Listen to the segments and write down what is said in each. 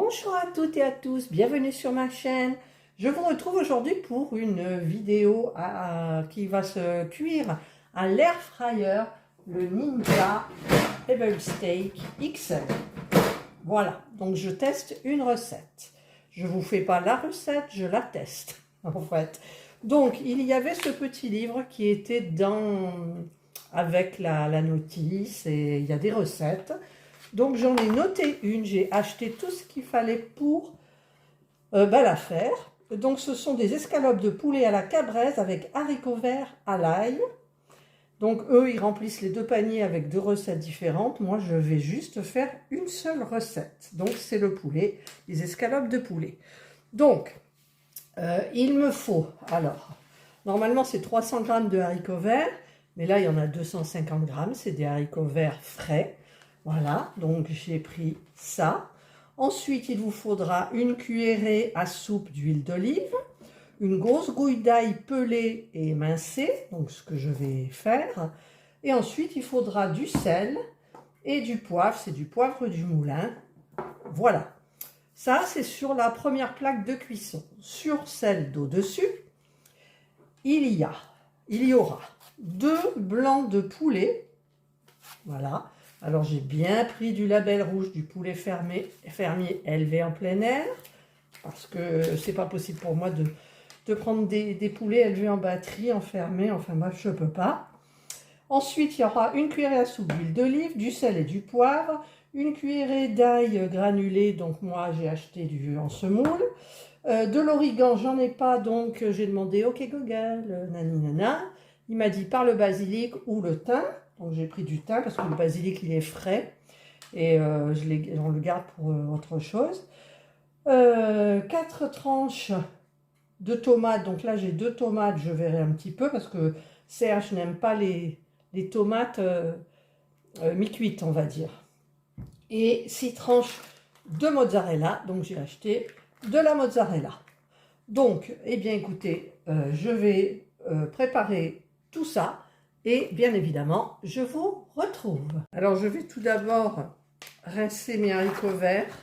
Bonjour à toutes et à tous, bienvenue sur ma chaîne. Je vous retrouve aujourd'hui pour une vidéo qui va se cuire à l'air fryer, le Ninja Pebble Steak XL. Voilà, donc je teste une recette. Je ne vous fais pas la recette, je la teste en fait. Donc il y avait ce petit livre qui était avec la notice et il y a des recettes. Donc j'en ai noté une, j'ai acheté tout ce qu'il fallait pour la faire. Donc ce sont des escalopes de poulet à la cabraise avec haricots verts à l'ail. Donc eux, ils remplissent les deux paniers avec deux recettes différentes. Moi, je vais juste faire une seule recette. Donc c'est le poulet, les escalopes de poulet. Donc, il me faut, alors, normalement c'est 300 g de haricots verts, mais là il y en a 250 g, c'est des haricots verts frais. Voilà, donc j'ai pris ça. Ensuite, il vous faudra une cuillerée à soupe d'huile d'olive, une grosse gouille d'ail pelée et émincée, donc ce que je vais faire. Et ensuite, il faudra du sel et du poivre, c'est du poivre du moulin. Voilà, ça c'est sur la première plaque de cuisson. Sur celle d'au-dessus, il y aura 2 blancs de poulet, voilà. Alors j'ai bien pris du label rouge du poulet fermier élevé en plein air, parce que c'est pas possible pour moi de prendre des poulets élevés en batterie, enfermés, enfin bref, je peux pas. Ensuite, il y aura une cuillerée à soupe d'huile d'olive, du sel et du poivre, une cuillerée d'ail granulé, donc moi j'ai acheté en semoule, de l'origan, j'en ai pas, donc j'ai demandé OK Google, naninana, il m'a dit par le basilic ou le thym. Donc j'ai pris du thym parce que le basilic il est frais et on le garde pour autre chose. 4 tranches de tomates, donc là j'ai 2 tomates, je verrai un petit peu parce que Serge n'aime pas les tomates mi-cuites on va dire. Et 6 tranches de mozzarella, donc j'ai acheté de la mozzarella. Donc, eh bien écoutez, je vais préparer tout ça. Et bien évidemment, je vous retrouve. Alors, je vais tout d'abord rincer mes haricots verts.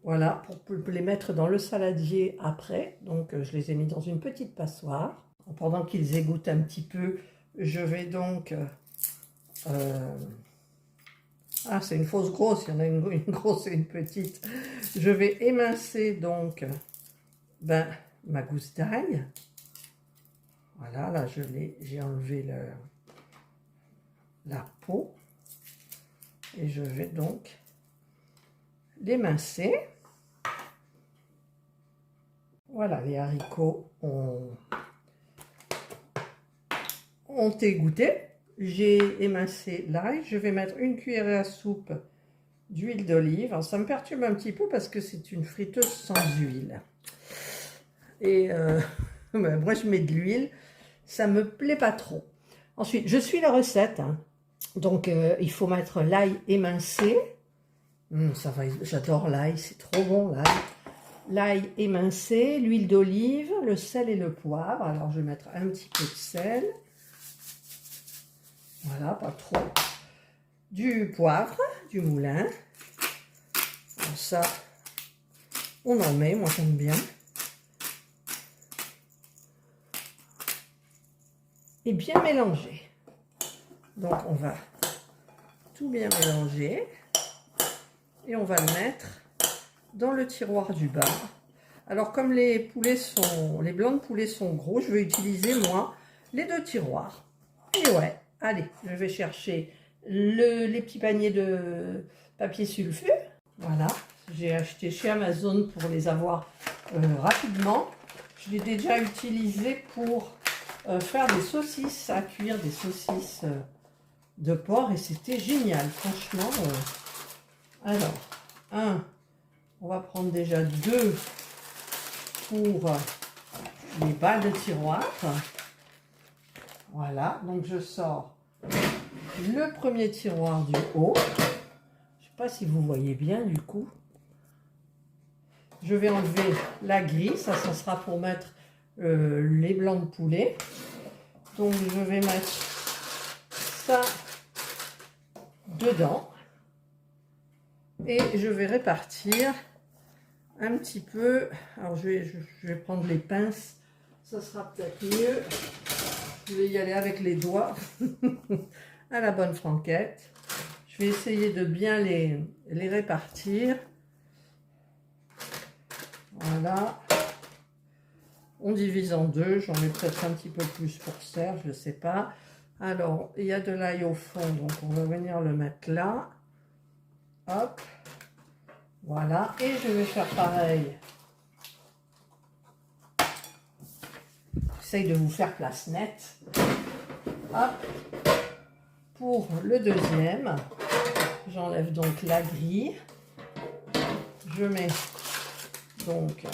Voilà, pour les mettre dans le saladier après. Donc, je les ai mis dans une petite passoire. Pendant qu'ils égouttent un petit peu, je vais donc... Ah, c'est une fausse grosse, il y en a une grosse et une petite. Je vais émincer donc ma gousse d'ail. Voilà, là j'ai enlevé la peau et je vais donc l'émincer. Voilà, les haricots ont égoutté. J'ai émincé l'ail. Je vais mettre une cuillerée à soupe d'huile d'olive. Alors ça me perturbe un petit peu parce que c'est une friteuse sans huile. Et moi je mets de l'huile. Ça me plaît pas trop. Ensuite, je suis la recette. Hein. Donc, il faut mettre l'ail émincé. Ça va, j'adore l'ail, c'est trop bon l'ail. L'ail émincé, l'huile d'olive, le sel et le poivre. Alors, je vais mettre un petit peu de sel. Voilà, pas trop. Du poivre, du moulin. Alors ça, on en met, moi j'aime bien. Et bien mélanger. Donc on va tout bien mélanger et on va le mettre dans le tiroir du bas. Alors comme les blancs de poulet sont gros, je vais utiliser moi les 2 tiroirs. Et ouais, allez, je vais chercher les petits paniers de papier sulfure. Voilà, j'ai acheté chez Amazon pour les avoir rapidement. Je l'ai déjà utilisé pour faire des saucisses à cuire, des saucisses de porc et c'était génial, franchement. Alors, on va prendre déjà 2 pour les balles de tiroir. Voilà, donc je sors le premier tiroir du haut. Je ne sais pas si vous voyez bien du coup. Je vais enlever la grille, ça sera pour mettre les blancs de poulet. Donc je vais mettre ça dedans. Et je vais répartir un petit peu. Alors je vais prendre les pinces, ça sera peut-être mieux. Je vais y aller avec les doigts à la bonne franquette. Je vais essayer de bien les répartir. Voilà. On divise en deux. J'en mets peut-être un petit peu plus pour Serge, je ne sais pas. Alors, il y a de l'ail au fond, donc on va venir le mettre là. Hop. Voilà. Et je vais faire pareil. J'essaye de vous faire place nette. Hop. Pour le deuxième, j'enlève donc la grille. Je mets donc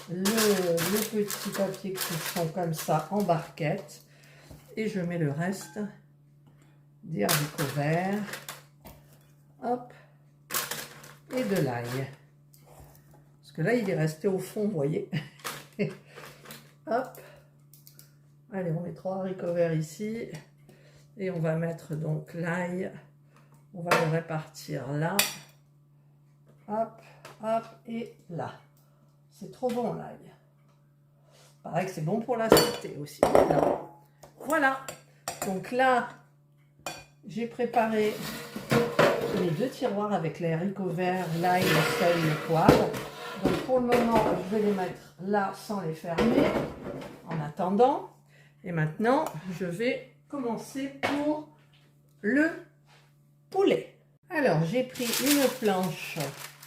le petit papier cuisson comme ça en barquette. Et je mets le reste des haricots verts. Hop. Et de l'ail. Parce que là, il est resté au fond, vous voyez. Hop. Allez, on met 3 haricots verts ici. Et on va mettre donc l'ail. On va le répartir là. Hop, hop, et là. C'est trop bon l'ail. Pareil que c'est bon pour la santé aussi. Là. Voilà. Donc là, j'ai préparé les 2 tiroirs avec les haricots verts, l'ail, le sel, le poivre. Donc pour le moment, je vais les mettre là sans les fermer en attendant. Et maintenant, je vais commencer pour le poulet. Alors, j'ai pris une planche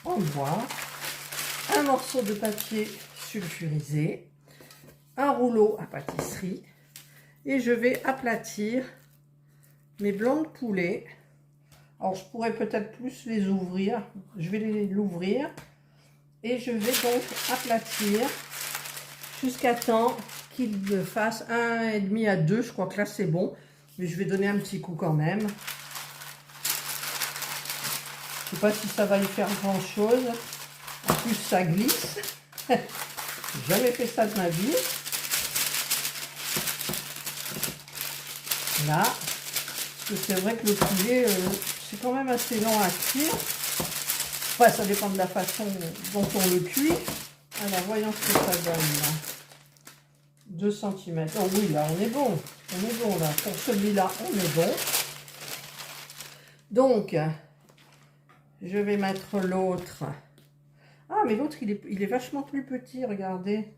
en bois, un morceau de papier sulfurisé, un rouleau à pâtisserie et je vais aplatir mes blancs de poulet. Alors, je pourrais peut-être plus les ouvrir. Je vais l'ouvrir et je vais donc aplatir jusqu'à temps qu'il fasse 1,5 à 2. Je crois que là, c'est bon. Mais je vais donner un petit coup quand même. Je ne sais pas si ça va y faire grand-chose. En plus, ça glisse. J'ai jamais fait ça de ma vie. Là. Parce que c'est vrai que le poulet, c'est quand même assez lent à cuire. Enfin, ça dépend de la façon dont on le cuit. Alors, voyons ce que ça donne là. 2 cm. Oh oui, là, on est bon. On est bon là. Pour celui-là, on est bon. Donc, je vais mettre l'autre. Ah, mais l'autre, il est vachement plus petit, regardez.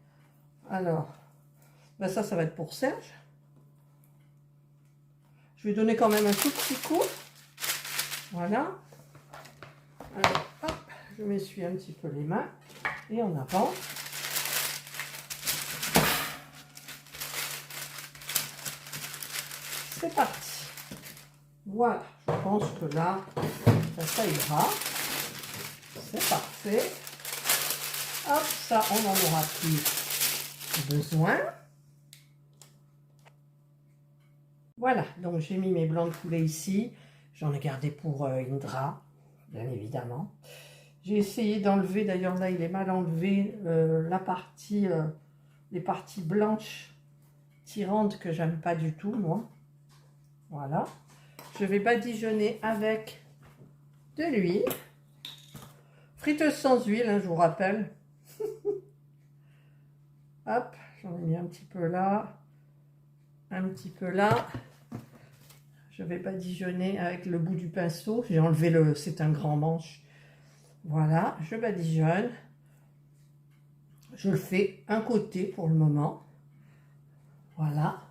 Alors, ben ça va être pour Serge. Je vais donner quand même un tout petit coup. Voilà. Alors, hop, je m'essuie un petit peu les mains. Et en avant. C'est parti. Voilà, je pense que là, ça ira. C'est parfait. Hop, ça, on n'en aura plus besoin. Voilà, donc j'ai mis mes blancs de poulet ici. J'en ai gardé pour Indra, bien évidemment. J'ai essayé d'enlever, d'ailleurs là, il est mal enlevé, la partie, les parties blanches tirantes que j'aime pas du tout, moi. Voilà. Je vais badigeonner avec de l'huile. Friteuse sans huile, hein, je vous rappelle. Hop, j'en ai mis un petit peu là, un petit peu là. Je vais badigeonner avec le bout du pinceau. J'ai enlevé le, c'est un grand manche. Voilà, je badigeonne. Je le fais un côté pour le moment. Voilà.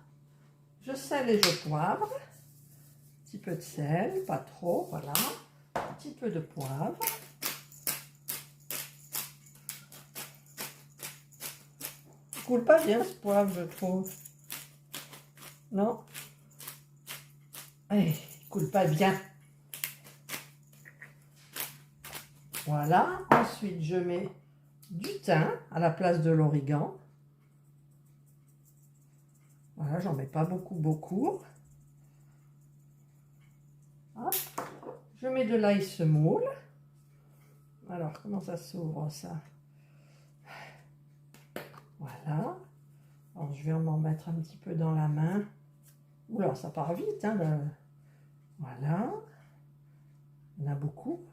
Je sèle et je poivre. Un petit peu de sel, pas trop, voilà. Un petit peu de poivre. Il coule pas bien ce poivre, je trouve. Non. Il coule pas bien. Voilà. Ensuite, je mets du thym à la place de l'origan. Voilà, j'en mets pas beaucoup. Hop. Je mets de l'ail semoule. Alors, comment ça s'ouvre ça? Voilà. Alors, je vais en mettre un petit peu dans la main. Oula, ça part vite, hein, Voilà. Il y en a beaucoup.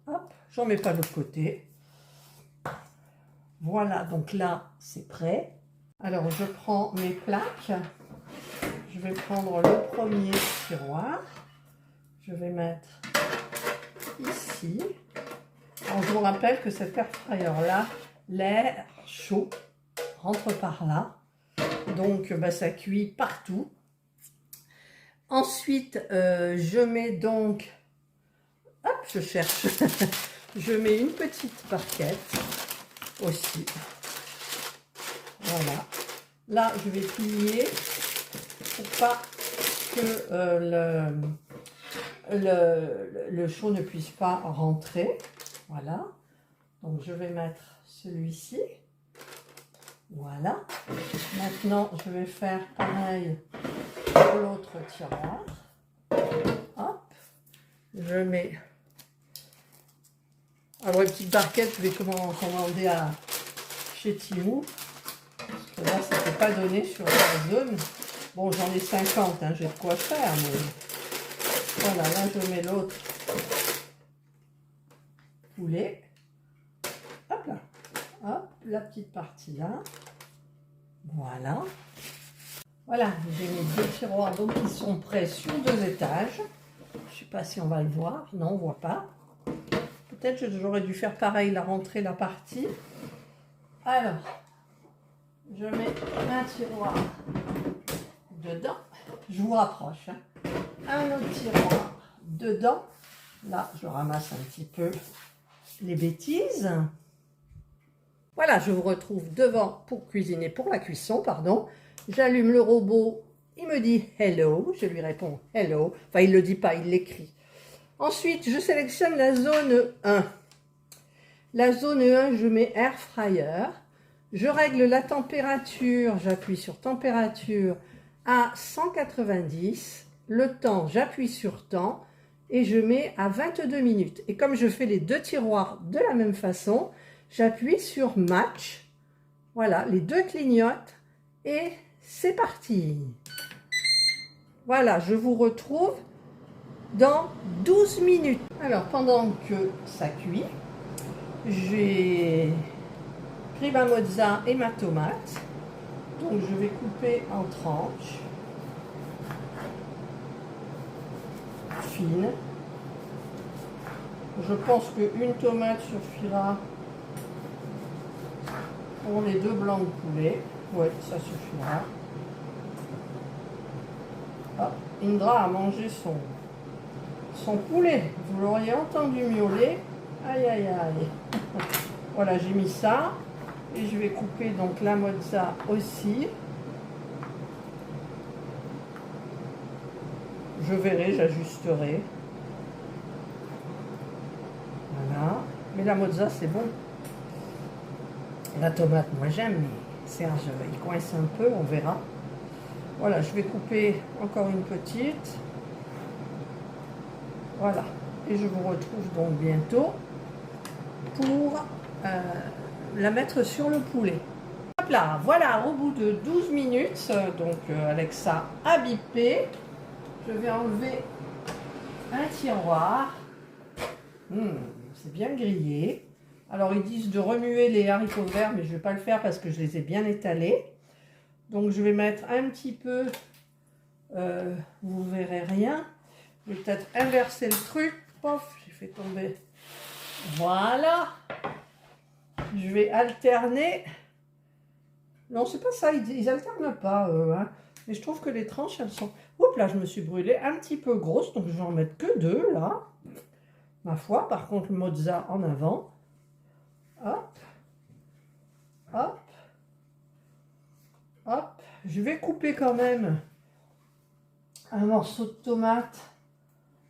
Hop, j'en mets pas de l'autre côté. Voilà, donc là, c'est prêt. Alors, je prends mes plaques. Je vais prendre le premier tiroir. Je vais mettre ici. Alors, je vous rappelle que cet air fryer là, l'air chaud rentre par là. Donc, ça cuit partout. Ensuite, je mets donc... Hop, je cherche. Je mets une petite barquette aussi. Voilà. Là, je vais plier pour pas que le chaud ne puisse pas rentrer. Voilà. Donc, je vais mettre celui-ci. Voilà. Maintenant, je vais faire pareil pour l'autre tiroir. Hop. Je mets... Alors, une petite barquette, je vais commander chez Temu. Parce que là, ça ne peut pas donner sur la zone. Bon, j'en ai 50, hein, j'ai de quoi faire. Mais... Voilà, là, je mets l'autre poulet. Hop là. Hop, la petite partie là. Voilà. Voilà, j'ai mis deux tiroirs donc qui sont prêts sur 2 étages. Je ne sais pas si on va le voir. Non, on ne voit pas. Peut-être que j'aurais dû faire pareil, la rentrée, la partie. Alors, je mets un tiroir dedans. Je vous rapproche. Hein. Un autre tiroir dedans. Là, je ramasse un petit peu les bêtises. Voilà, je vous retrouve devant pour cuisiner, pour la cuisson, pardon. J'allume le robot, il me dit « hello », je lui réponds « hello ». Enfin, il ne le dit pas, il l'écrit. Ensuite, je sélectionne la zone 1. La zone 1, je mets Air Fryer. Je règle la température, j'appuie sur température à 190. Le temps, j'appuie sur temps et je mets à 22 minutes. Et comme je fais les deux tiroirs de la même façon, j'appuie sur match. Voilà, les deux clignotent et c'est parti. Voilà, je vous retrouve dans 12 minutes. Alors, pendant que ça cuit, j'ai pris ma mozza et ma tomate. Donc, je vais couper en tranches fines. Je pense qu'une tomate suffira pour les 2 blancs de poulet. Oui, ça suffira. Ah, Indra a mangé son poulet. Vous l'auriez entendu miauler. Aïe, aïe, aïe. Voilà, j'ai mis ça. Et je vais couper donc la mozza aussi. Je verrai, j'ajusterai. Voilà. Mais la mozza, c'est bon. La tomate, moi j'aime, mais Serge, il coince un peu, on verra. Voilà, je vais couper encore une petite. Voilà. Et je vous retrouve donc bientôt pour la mettre sur le poulet. Hop là, voilà, au bout de 12 minutes, donc Alexa a bipé. Je vais enlever un tiroir. C'est bien grillé. Alors ils disent de remuer les haricots verts, mais je ne vais pas le faire parce que je les ai bien étalés. Donc je vais mettre un petit peu, vous verrez rien. Je vais peut-être inverser le truc. Pof, j'ai fait tomber. Voilà. Je vais alterner. Non, c'est pas ça, ils alternent pas, eux. Hein. Mais je trouve que les tranches, elles sont... Oups, là, je me suis brûlée un petit peu grosse, donc je vais en mettre que 2, là. Ma foi, par contre, le mozza en avant. Hop. Hop. Hop. Je vais couper quand même un morceau de tomate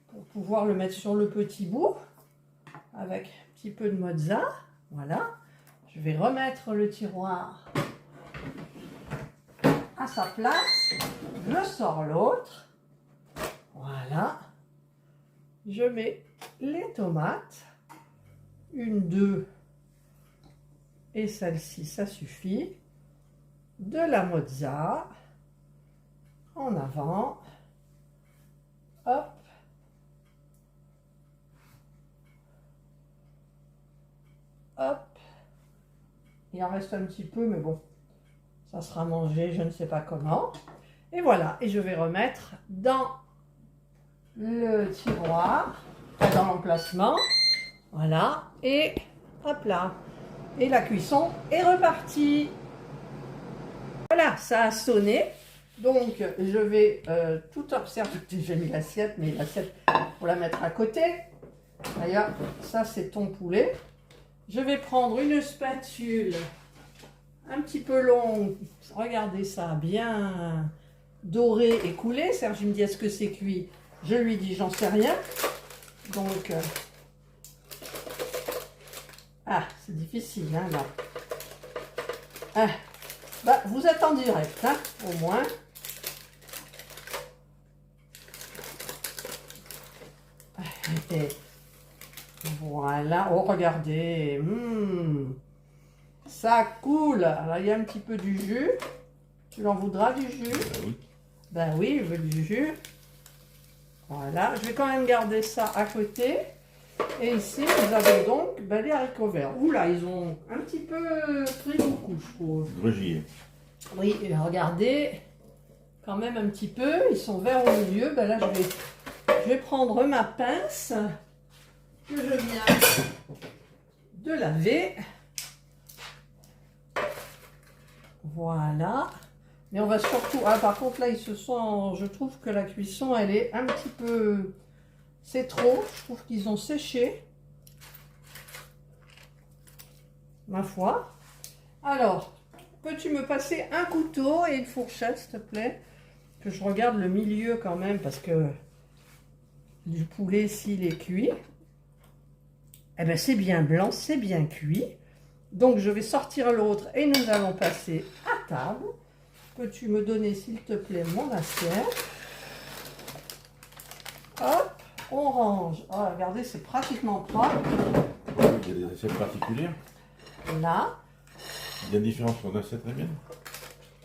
pour pouvoir le mettre sur le petit bout avec un petit peu de mozza. Voilà. Je vais remettre le tiroir à sa place. Je sors l'autre. Voilà. Je mets les tomates. 1, 2 et celle-ci, ça suffit. De la mozza en avant. Hop. Hop. Il en reste un petit peu, mais bon, ça sera mangé, je ne sais pas comment. Et voilà, et je vais remettre dans le tiroir, dans l'emplacement. Voilà, et hop là. Et la cuisson est repartie. Voilà, ça a sonné. Donc, je vais tout observer. J'ai mis l'assiette, mais l'assiette, pour la mettre à côté. D'ailleurs, ça, c'est ton poulet. Je vais prendre une spatule un petit peu longue. Regardez ça, bien doré et coulé. Serge, il me dit, est-ce que c'est cuit? Je lui dis, j'en sais rien. Donc, ah, c'est difficile, hein, là. Ah, bah, vous êtes en direct, hein, au moins. Et voilà, oh regardez, ça coule. Alors il y a un petit peu du jus. Tu en voudras du jus? Oui. Ben oui, je veux du jus. Voilà, je vais quand même garder ça à côté. Et ici, vous avez donc les haricots verts. Oula, ils ont un petit peu pris beaucoup, je trouve. Grugir. Oui, et regardez, quand même un petit peu. Ils sont verts au milieu. Ben là, je vais prendre ma pince que je viens de laver. Voilà. Mais on va surtout... Ah, par contre, là, ils se sont... Je trouve que la cuisson, elle est un petit peu... C'est trop. Je trouve qu'ils ont séché. Ma foi. Alors, peux-tu me passer un couteau et une fourchette, s'il te plaît? Que je regarde le milieu quand même, parce que du poulet, s'il est cuit, eh bien, c'est bien blanc, c'est bien cuit. Donc, je vais sortir l'autre et nous allons passer à table. Peux-tu me donner, s'il te plaît, mon assiette? Hop, on range. Oh, regardez, c'est pratiquement propre. Il y a des assiettes particulières. Là. Il y a une différence entre l'assiette et la mienne.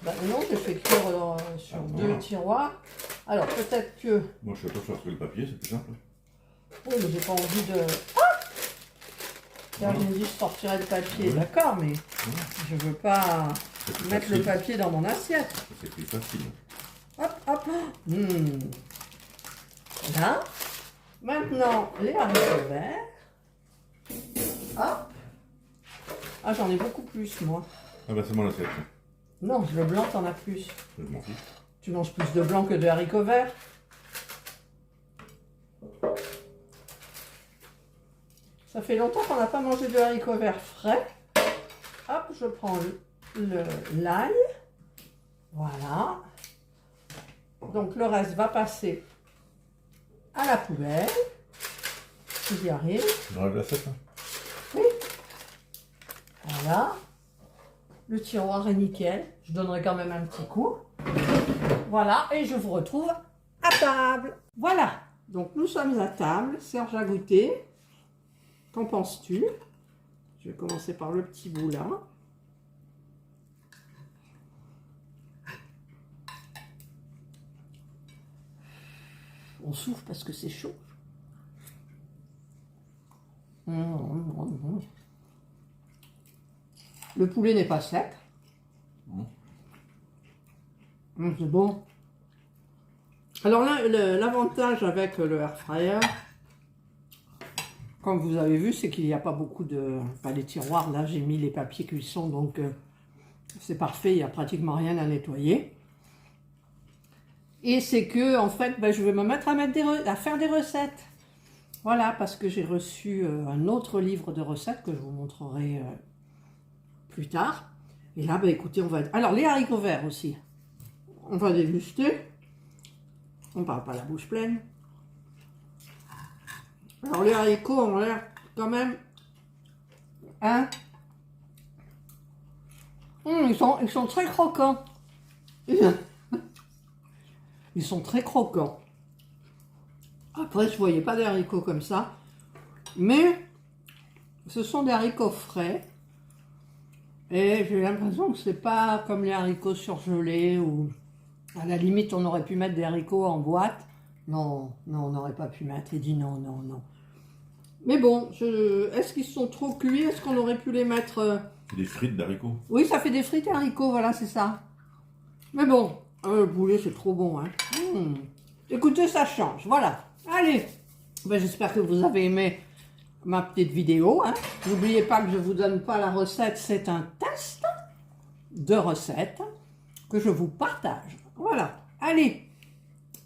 Ben non, je fais cuire sur deux tiroirs. Alors, peut-être que... Moi, je fais attention à ce que le papier, c'est plus simple. Oui, mais j'ai pas envie de... Là, je me dis, je sortirai le papier, d'accord, mais je veux pas mettre le papier dans mon assiette. C'est plus facile. Hop, hop. Là. Maintenant, les haricots verts. Hop. Ah, j'en ai beaucoup plus, moi. Ah bah c'est mon assiette. Non, le blanc, t'en as plus. Je m'en fiche. Tu manges plus de blanc que de haricots verts. Ça fait longtemps qu'on n'a pas mangé de haricots verts frais. Hop, je prends l'ail. Voilà. Donc le reste va passer à la poubelle. J'y arrive. J'enlève l'assiette. Hein. Oui. Voilà. Le tiroir est nickel. Je donnerai quand même un petit coup. Voilà. Et je vous retrouve à table. Voilà. Donc nous sommes à table. Serge a goûté. Qu'en penses-tu? Je vais commencer par le petit bout là. On souffle parce que c'est chaud. Le poulet n'est pas sec. C'est bon. Alors là, l'avantage avec le air fryer, comme vous avez vu, c'est qu'il n'y a pas beaucoup de... Enfin, les tiroirs, là, j'ai mis les papiers cuisson, donc c'est parfait, il n'y a pratiquement rien à nettoyer. Et c'est que, en fait, je vais me mettre à faire des recettes. Voilà, parce que j'ai reçu un autre livre de recettes que je vous montrerai plus tard. Et là, écoutez, on va... Alors, les haricots verts aussi. On va déguster. On ne parle pas la bouche pleine. Alors, les haricots ont l'air quand même... Hein? Ils sont très croquants. Ils sont très croquants. Après, je ne voyais pas des haricots comme ça. Mais ce sont des haricots frais. Et j'ai l'impression que c'est pas comme les haricots surgelés ou à la limite on aurait pu mettre des haricots en boîte. Non, non, on n'aurait pas pu mettre. Il dit non, non, non. Mais bon, est-ce qu'ils sont trop cuits? Est-ce qu'on aurait pu les mettre... Des frites d'haricots. Oui, ça fait des frites et haricots, voilà, c'est ça. Mais bon, le poulet, c'est trop bon. Hein. Écoutez, ça change, voilà. Allez, ben, j'espère que vous avez aimé ma petite vidéo. Hein. N'oubliez pas que je ne vous donne pas la recette, c'est un test de recette que je vous partage. Voilà, allez,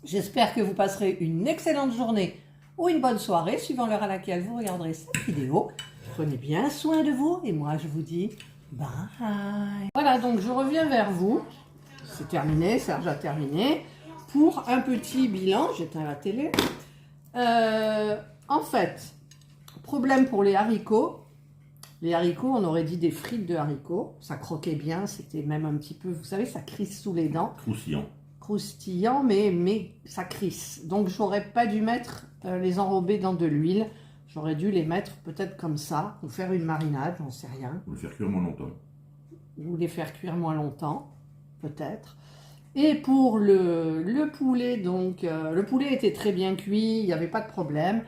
j'espère que vous passerez une excellente journée ou une bonne soirée, suivant l'heure à laquelle vous regarderez cette vidéo. Prenez bien soin de vous et moi je vous dis bye. Voilà, donc je reviens vers vous. C'est terminé, Serge a terminé. Pour un petit bilan, j'éteins la télé. En fait, problème pour les haricots. Les haricots, on aurait dit des frites de haricots. Ça croquait bien, c'était même un petit peu, vous savez, ça crisse sous les dents. Croustillant. Croustillant, mais ça crisse. Donc, j'aurais pas dû mettre les enrober dans de l'huile. J'aurais dû les mettre peut-être comme ça, ou faire une marinade, j'en sais rien. Ou le faire cuire moins longtemps. Ou les faire cuire moins longtemps, peut-être. Et pour le poulet, donc, le poulet était très bien cuit, il n'y avait pas de problème.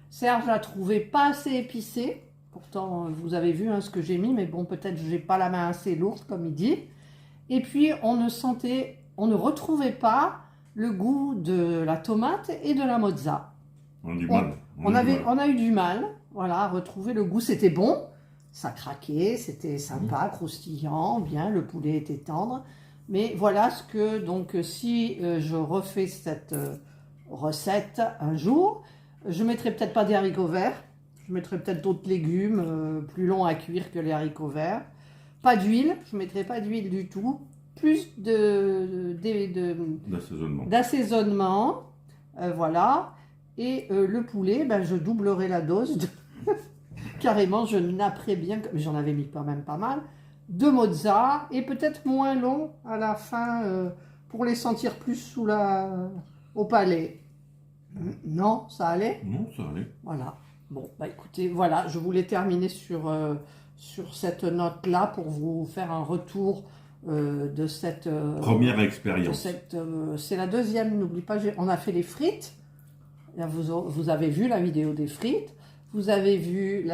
Serge l'a trouvé pas assez épicé. Pourtant, vous avez vu hein, ce que j'ai mis, mais bon, peut-être que je n'ai pas la main assez lourde, comme il dit. Et puis, on ne retrouvait pas le goût de la tomate et de la mozza. On a du mal. On a eu du mal, voilà, à retrouver le goût. C'était bon, ça craquait, c'était sympa, croustillant, bien, le poulet était tendre. Mais voilà ce que, donc, si je refais cette recette un jour, je ne mettrai peut-être pas des haricots verts, je mettrai peut-être d'autres légumes plus longs à cuire que les haricots verts. Pas d'huile, je ne mettrai pas d'huile du tout. Plus d'assaisonnement, voilà. Et le poulet, ben, je doublerai la dose. Carrément, je napperai bien, mais j'en avais mis quand même pas mal, de mozza et peut-être moins long à la fin pour les sentir plus au palais. Non, ça allait? Non, ça allait. Voilà. Bon, bah écoutez, voilà, je voulais terminer sur cette note-là pour vous faire un retour de cette... première expérience. C'est la deuxième, n'oublie pas, on a fait les frites. Vous avez vu la vidéo des frites. Vous avez vu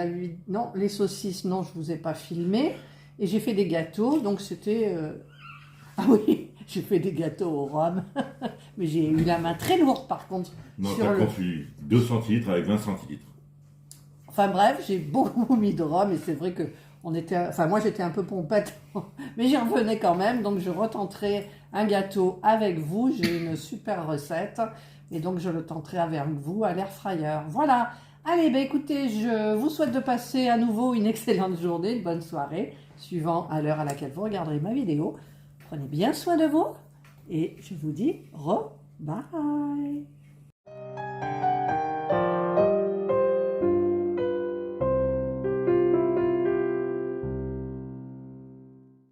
non, les saucisses, non, je ne vous ai pas filmé. Et j'ai fait des gâteaux, donc c'était... Ah oui, j'ai fait des gâteaux au rhum. Mais j'ai eu la main très lourde, par contre. Non, t'as conçu 2 centilitres avec 20 centilitres. Enfin bref, j'ai beaucoup mis de rhum et c'est vrai que moi j'étais un peu pompette, mais j'y revenais quand même. Donc je retenterai un gâteau avec vous. J'ai une super recette et donc je le tenterai avec vous à l'air fryer. Voilà. Allez, ben écoutez, je vous souhaite de passer à nouveau une excellente journée, une bonne soirée, suivant à l'heure à laquelle vous regarderez ma vidéo. Prenez bien soin de vous et je vous dis bye.